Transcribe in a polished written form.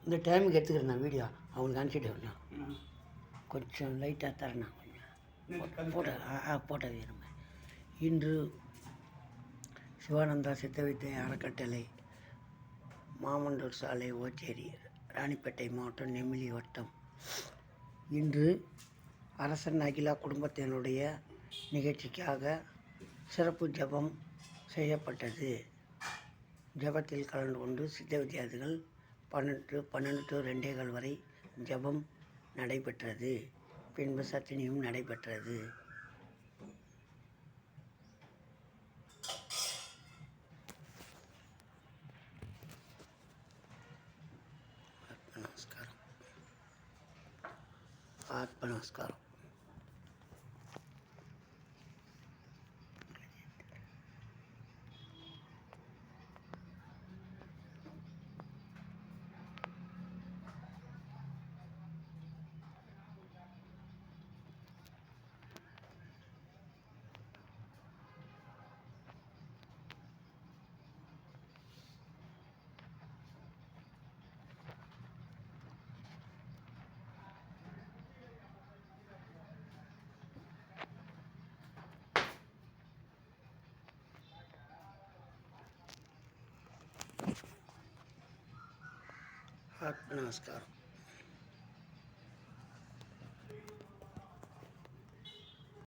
இந்த டைமுக்கு எடுத்துக்கிறேன் நான் வீடியோ அவனுக்கு அனுப்பிச்சிட்டு வரணும். கொஞ்சம் லைட்டாக தரேண்ணா கொஞ்சம் போட்டோ வேணுங்க. இன்று சிவானந்தா சித்த வித்தை அறக்கட்டளை மாமண்டூர் சாலை ஓச்சேரி ராணிப்பேட்டை மாவட்டம் நெமிலி வட்டம். இன்று அரசன் அகிலா குடும்பத்தினுடைய நிகழ்ச்சிக்காக சிறப்பு ஜபம் செய்யப்பட்டது. ஜபத்தில் கலந்து கொண்டு சித்த வித்தியார்த்திகள் 12 to 2:15 வரை ஜபம் நடைபெற்றது. பின்பு சத்தினியும் நடைபெற்றது. ஆத்ம நமஸ்காரம். ఆత్మ నమస్కారం.